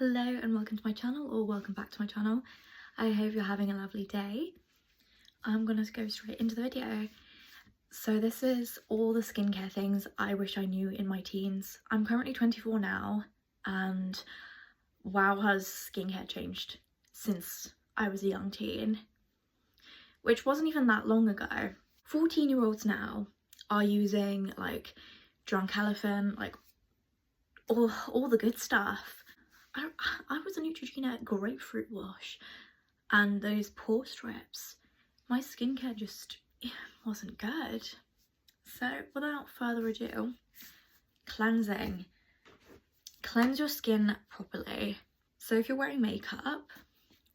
Hello and welcome to my channel, or welcome back to my channel. I hope you're having a lovely day. I'm gonna go straight into the video. So this is all the skincare things I wish I knew in my teens. I'm currently 24 now, and wow, has skincare changed since I was a young teen, which wasn't even that long ago. 14-year-olds now are using like Drunk Elephant, like all the good stuff. I was a Neutrogena grapefruit wash and those pore strips. My skincare just wasn't good. So without further ado, cleansing. Cleanse your skin properly. So if you're wearing makeup,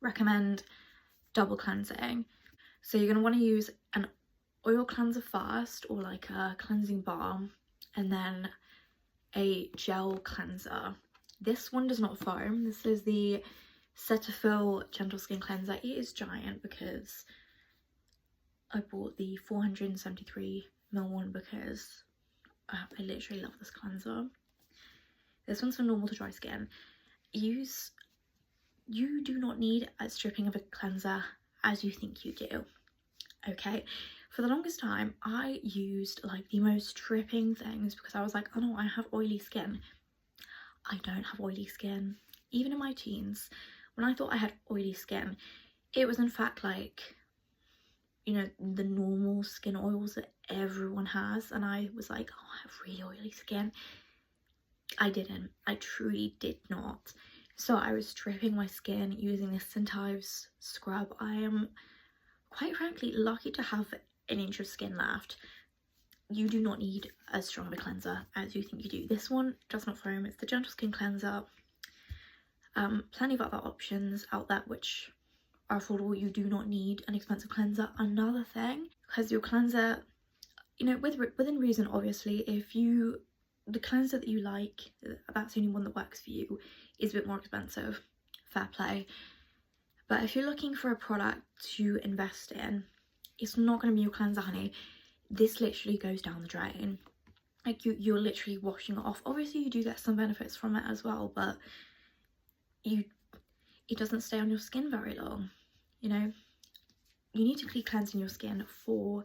recommend double cleansing. So you're going to want to use an oil cleanser first, or like a cleansing balm, and then a gel cleanser. This one does not foam. This is the Cetaphil Gentle Skin Cleanser. It is giant because I bought the 473ml one because I literally love this cleanser. This one's for normal to dry skin. You do not need as stripping of a cleanser as you think you do. Okay, for the longest time I used like the most stripping things because I was like, oh no, I have oily skin. I don't have oily skin. Even in my teens, when I thought I had oily skin, it was in fact like, you know, the normal skin oils that everyone has, and I was like, oh, I have really oily skin. I didn't. I truly did not. So I was stripping my skin using this Sentives scrub. I am quite frankly lucky to have an inch of skin left. You do not need as strong of a cleanser as you think you do. This one does not foam. It's the Gentle Skin Cleanser. Plenty of other options out there which are affordable. You do not need an expensive cleanser. Another thing, because your cleanser, you know, within reason, obviously, if the cleanser that you like, that's the only one that works for you, is a bit more expensive, fair play. But if you're looking for a product to invest in, it's not going to be your cleanser, honey. This literally goes down the drain. Like you're literally washing it off. Obviously you do get some benefits from it as well, but it doesn't stay on your skin very long. You know, you need to keep cleansing your skin for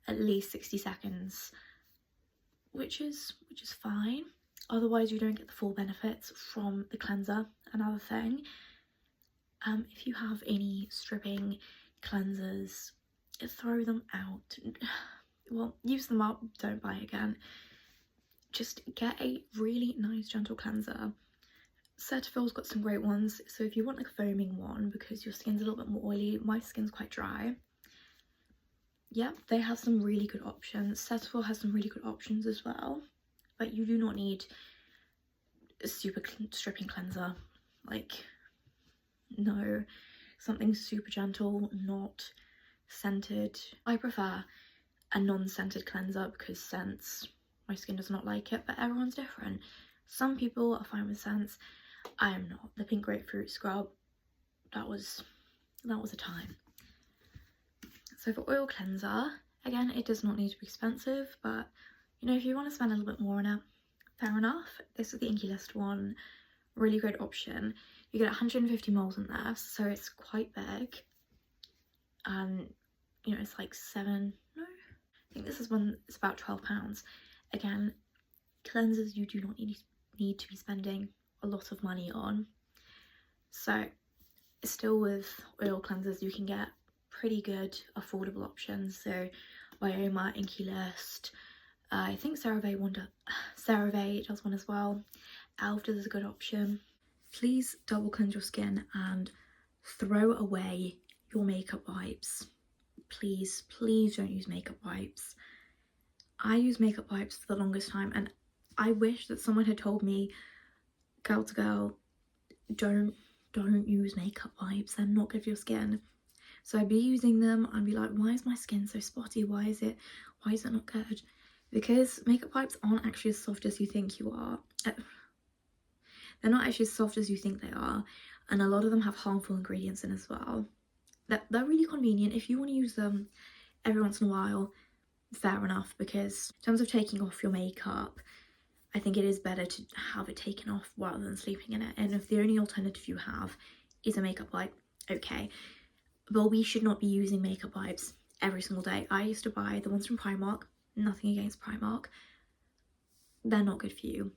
at least 60 seconds, which is fine. Otherwise you don't get the full benefits from the cleanser. Another thing, if you have any stripping cleansers, throw them out. Well, use them up, don't buy again. Just get a really nice gentle cleanser. Cetaphil's got some great ones, so if you want like a foaming one because your skin's a little bit more oily, my skin's quite dry, yeah, they have some really good options. Cetaphil has some really good options as well, but you do not need a super stripping cleanser. Like, no, something super gentle, not scented. I prefer a non-scented cleanser because scents, my skin does not like it, but everyone's different. Some people are fine with scents. I am not. The pink grapefruit scrub, that was a time. So for oil cleanser, again, it does not need to be expensive, but you know, if you want to spend a little bit more on it, fair enough. This is the Inkey List one, really great option. You get 150 ml in there, so it's quite big, and you know, it's like I think this is one, it's about £12. Again, cleansers you do not need to be spending a lot of money on. So still with oil cleansers you can get pretty good affordable options. So Wyoma, Inkey List, I think CeraVe does one as well. Elf does a good option. Please double cleanse your skin and throw away your makeup wipes. Please don't use makeup wipes. I used makeup wipes for the longest time, and I wish that someone had told me, girl to girl, don't use makeup wipes, they're not good for your skin. So I'd be using them, I'd be like, why is my skin so spotty, why is it not good? Because makeup wipes aren't actually as soft as you think you are. They're not actually as soft as you think they are, and a lot of them have harmful ingredients in as well. They're really convenient if you want to use them every once in a while, fair enough, because in terms of taking off your makeup, I think it is better to have it taken off rather than sleeping in it. And if the only alternative you have is a makeup wipe, okay. But we should not be using makeup wipes every single day. I used to buy the ones from Primark. Nothing against Primark. They're not good for you.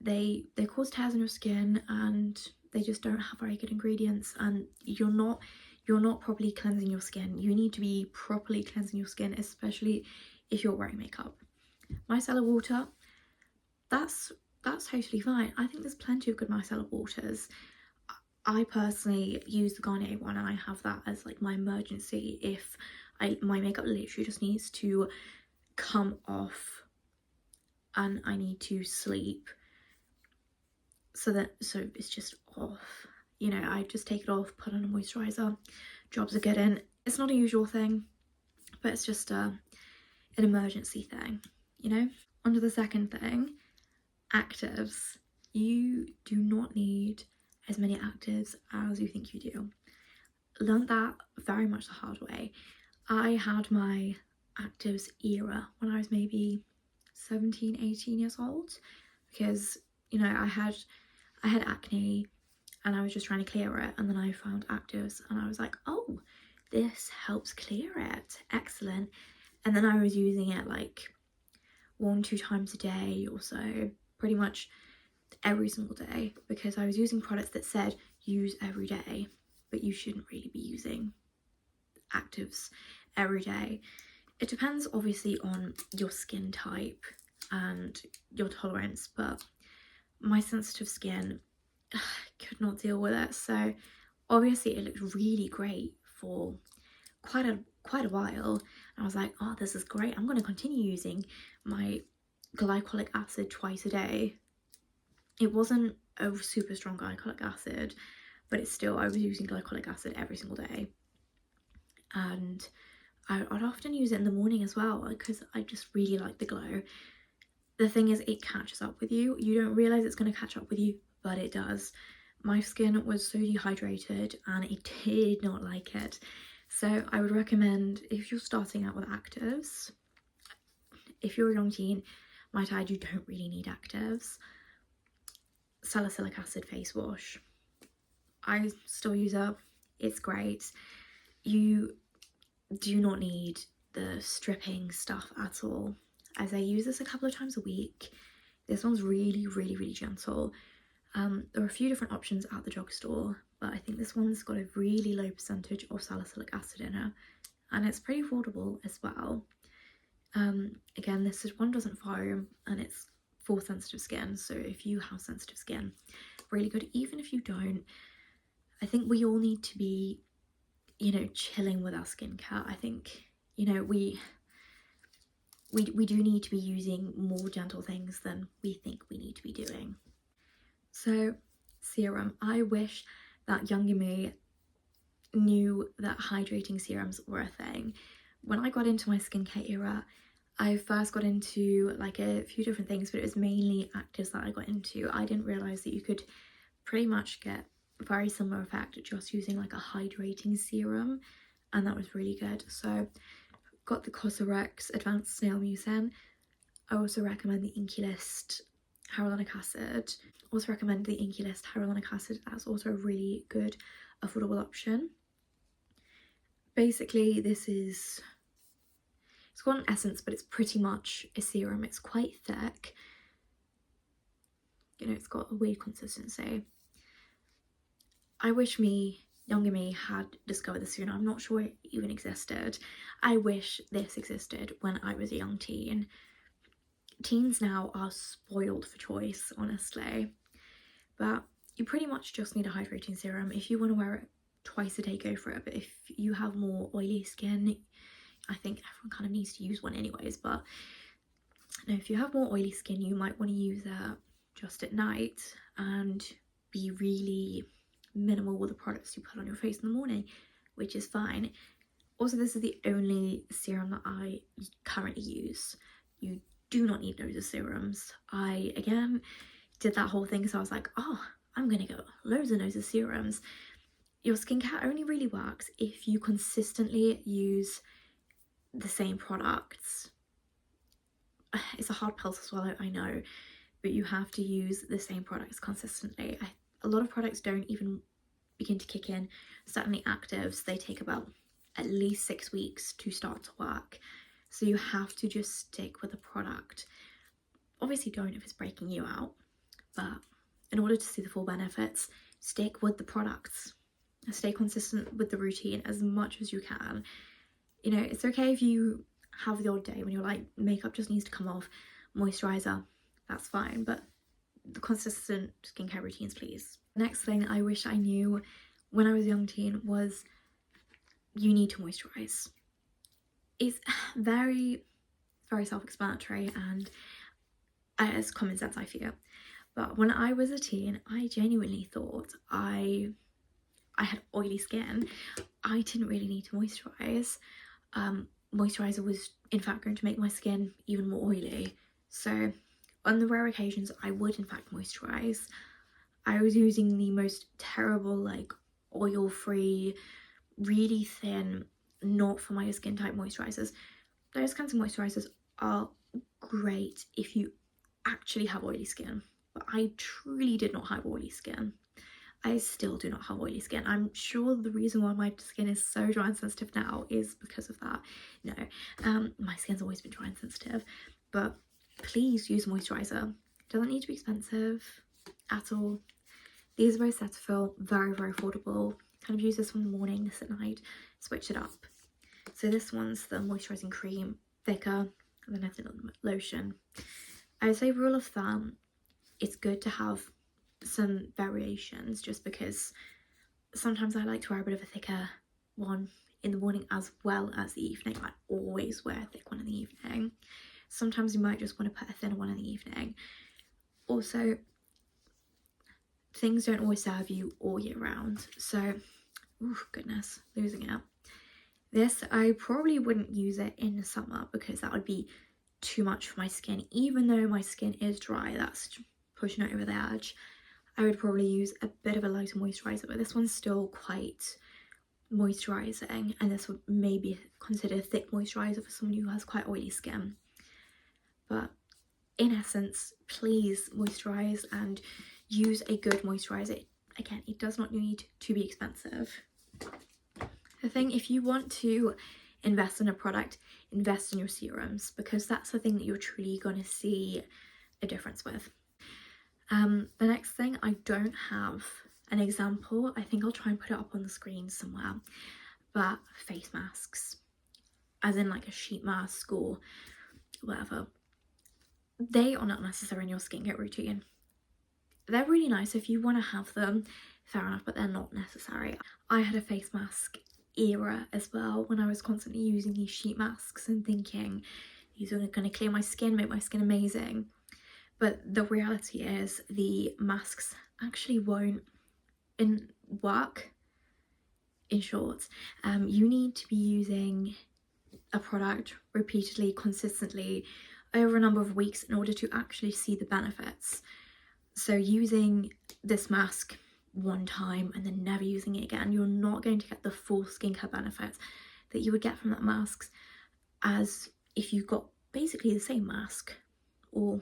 They cause tears in your skin, and they just don't have very good ingredients, and you're not properly cleansing your skin. You need to be properly cleansing your skin, especially if you're wearing makeup. Micellar water, that's totally fine. I think there's plenty of good micellar waters. I personally use the Garnier one, and I have that as like my emergency if my makeup literally just needs to come off and I need to sleep. So it's just off. You know, I just take it off, put on a moisturiser, jobs are good in. It's not a usual thing, but it's just an emergency thing, you know? On to the second thing, actives. You do not need as many actives as you think you do. Learned that very much the hard way. I had my actives era when I was maybe 17, 18 years old, because, you know, I had acne and I was just trying to clear it, and then I found actives and I was like, oh, this helps clear it, excellent. And then I was using it like 1-2 times a day or so, pretty much every single day, because I was using products that said use every day, but you shouldn't really be using actives every day. It depends obviously on your skin type and your tolerance, but my sensitive skin could not deal with it. So obviously it looked really great for quite a while, and I was like, oh, this is great, I'm going to continue using my glycolic acid twice a day. It wasn't a super strong glycolic acid, but it's still, I was using glycolic acid every single day, and I'd often use it in the morning as well because I just really like the glow. The thing is, it catches up with you. You don't realise it's going to catch up with you, but it does. My skin was so dehydrated and it did not like it. So I would recommend, if you're starting out with actives, if you're a young teen, might add, you don't really need actives. Salicylic acid face wash. I still use it. It's great. You do not need the stripping stuff at all, as I use this a couple of times a week. This one's really, really, really gentle. There are a few different options at the drugstore, but I think this one's got a really low percentage of salicylic acid in it, and it's pretty affordable as well. Again, this one doesn't foam, and it's for sensitive skin, so if you have sensitive skin, really good. Even if you don't, I think we all need to be, you know, chilling with our skincare. I think, you know, we do need to be using more gentle things than we think we need to be doing. So serum, I wish that younger me knew that hydrating serums were a thing. When I got into my skincare era, I first got into like a few different things, but it was mainly actives that I got into. I didn't realise that you could pretty much get very similar effect just using like a hydrating serum, and that was really good. So got the Cosrx Advanced Snail Mucin. I also recommend the Inkey List Hyaluronic Acid. Also recommend the Inkey List Hyaluronic Acid. That's also a really good affordable option. Basically, it's got an essence, but it's pretty much a serum. It's quite thick. You know, it's got a weird consistency. I wish younger me had discovered this sooner. I'm not sure it even existed. I wish this existed when I was a young teen. Teens now are spoiled for choice, honestly. But you pretty much just need a hydrating serum. If you want to wear it twice a day, go for it. But if you have more oily skin, I think everyone kind of needs to use one anyways. But no, if you have more oily skin, you might want to use it just at night and be really minimal with the products you put on your face in the morning, which is fine. Also, this is the only serum that I currently use. You do not need loads of serums. I, again, did that whole thing, so I was like, oh, I'm gonna go loads and loads of serums. Your skincare only really works if you consistently use the same products. It's a hard pill to swallow, I know, but you have to use the same products consistently. A lot of products don't even begin to kick in. Certainly actives, they take about at least 6 weeks to start to work. So you have to just stick with the product. Obviously don't if it's breaking you out, but in order to see the full benefits, stick with the products. Stay consistent with the routine as much as you can. You know, it's okay if you have the odd day when you're like, makeup just needs to come off, moisturizer, that's fine, but the consistent skincare routines, please. Next thing I wish I knew when I was a young teen was you need to moisturize. It's very self-explanatory and it's common sense, I feel. But when I was a teen, I genuinely thought I had oily skin. I didn't really need to moisturize. Moisturizer was in fact going to make my skin even more oily. So on the rare occasions I would in fact moisturize, I was using the most terrible, like, oil-free, really thin, not for my skin type moisturizers. Those kinds of moisturizers are great if you actually have oily skin, but I truly did not have oily skin. I still do not have oily skin. I'm sure the reason why my skin is so dry and sensitive now is because of that. No, my skin's always been dry and sensitive, but please use moisturizer. It doesn't need to be expensive at all. These are both Cetaphil, very affordable. Kind of use this one in the morning, this at night, switch it up. So this one's the moisturizing cream, thicker than a lotion. I would say rule of thumb, it's good to have some variations just because sometimes I like to wear a bit of a thicker one in the morning as well as the evening. I always wear a thick one in the evening. Sometimes you might just want to put a thinner one in the evening. Also, things don't always serve you all year round, so oh goodness, losing it. This, I probably wouldn't use it in the summer because that would be too much for my skin. Even though my skin is dry, that's pushing it over the edge. I would probably use a bit of a lighter moisturizer, but this one's still quite moisturizing, and this would maybe consider a thick moisturizer for someone who has quite oily skin. But in essence, please moisturize and use a good moisturizer. Again, it does not need to be expensive. The thing, if you want to invest in a product, invest in your serums, because that's the thing that you're truly going to see a difference with. The next thing, I don't have an example. I think I'll try and put it up on the screen somewhere, but face masks, as in like a sheet mask or whatever, they are not necessary in your skincare routine. They're really nice if you want to have them, fair enough, but they're not necessary. I had a face mask era as well when I was constantly using these sheet masks and thinking these are going to clear my skin, make my skin amazing. But the reality is the masks actually won't work. In short, you need to be using a product repeatedly, consistently, over a number of weeks in order to actually see the benefits. So using this mask one time and then never using it again, you're not going to get the full skincare benefits that you would get from that mask as if you got basically the same mask or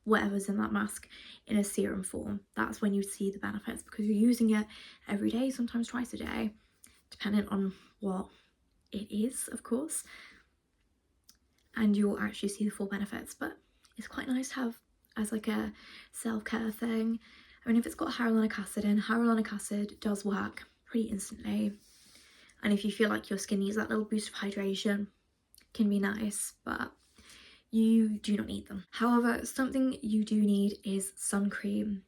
whatever's in that mask in a serum form. That's when you see the benefits, because you're using it every day, sometimes twice a day, depending on what it is, of course, and you'll actually see the full benefits. But it's quite nice to have as like a self-care thing. I mean, if it's got hyaluronic acid in, hyaluronic acid does work pretty instantly, and if you feel like your skin needs that little boost of hydration, it can be nice, but you do not need them. However, something you do need is sun cream.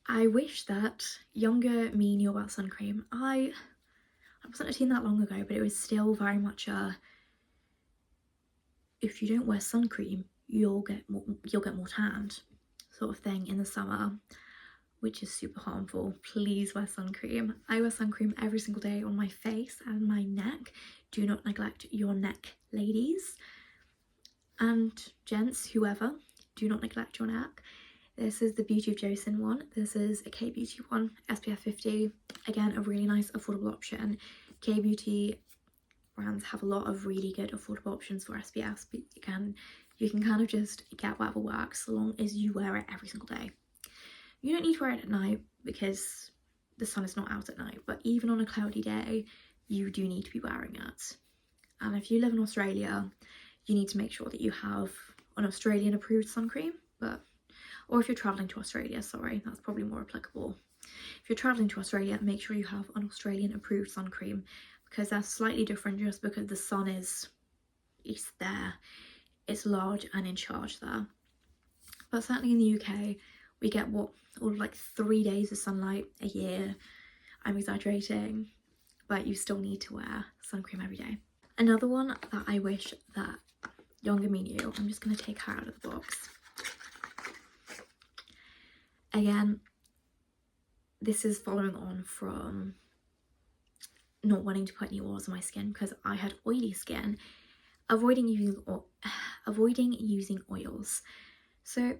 I wish that younger me knew about sun cream. I wasn't a teen that long ago, but it was still very much a, if you don't wear sun cream, you'll get more tanned sort of thing in the summer, which is super harmful. Please wear sun cream. I wear sun cream every single day on my face and my neck. Do not neglect your neck, ladies and gents, whoever, do not neglect your neck. This is the Beauty of Joseon one. This is a K-Beauty one, SPF 50. Again, a really nice affordable option. K-Beauty brands have a lot of really good affordable options for SPFs, but again, You can kind of just get whatever works, so long as you wear it every single day. You don't need to wear it at night because the sun is not out at night, but even on a cloudy day, you do need to be wearing it. And if you live in Australia, you need to make sure that you have an Australian approved sun cream, or if you're traveling to Australia, sorry, that's probably more applicable. If you're traveling to Australia, make sure you have an Australian approved sun cream, because they're slightly different just because the sun is there, it's large and in charge there. But certainly in the UK, we get like 3 days of sunlight a year. I'm exaggerating, but you still need to wear sun cream every day. Another one that I wish that younger me knew, I'm just going to take her out of the box. Again, this is following on from not wanting to put any oils on my skin because I had oily skin, avoiding using oils. So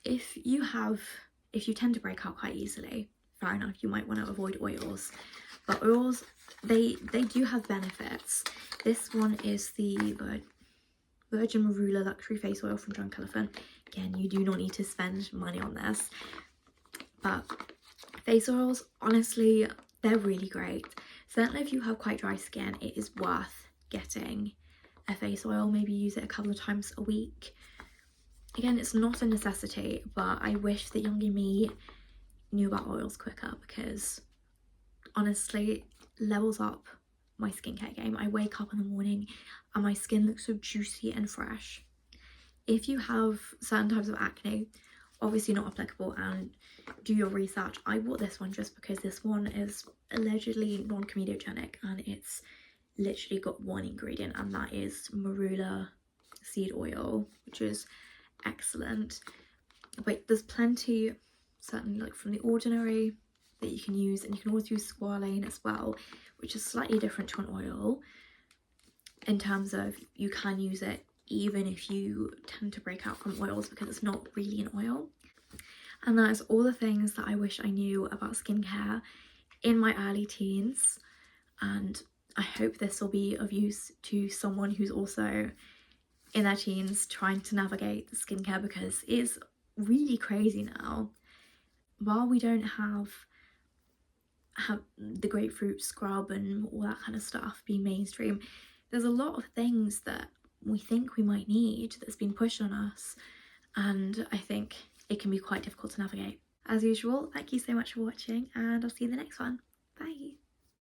if you tend to break out quite easily, fair enough, you might want to avoid oils. But oils, they do have benefits. This one is the Virgin Marula Luxury Face Oil from Drunk Elephant. Again, you do not need to spend money on this. But face oils, honestly, they're really great. Certainly if you have quite dry skin, it is worth getting a face oil. Maybe use it a couple of times a week. Again, it's not a necessity, but I wish that younger me knew about oils quicker, because honestly, levels up my skincare game. I wake up in the morning and my skin looks so juicy and fresh. If you have certain types of acne, obviously not applicable, and do your research. I bought this one just because this one is allegedly non-comedogenic and it's literally got one ingredient, and that is marula seed oil, which is excellent. But there's plenty, certainly like from The Ordinary, that you can use, and you can always use squalane as well, which is slightly different to an oil in terms of you can use it even if you tend to break out from oils, because it's not really an oil. And that is all the things that I wish I knew about skincare in my early teens, and I hope this will be of use to someone who's also in their teens trying to navigate the skincare, because it's really crazy now. While we don't have the grapefruit scrub and all that kind of stuff being mainstream, there's a lot of things that we think we might need that's been pushed on us, and I think it can be quite difficult to navigate. As usual, thank you so much for watching, and I'll see you in the next one. Bye!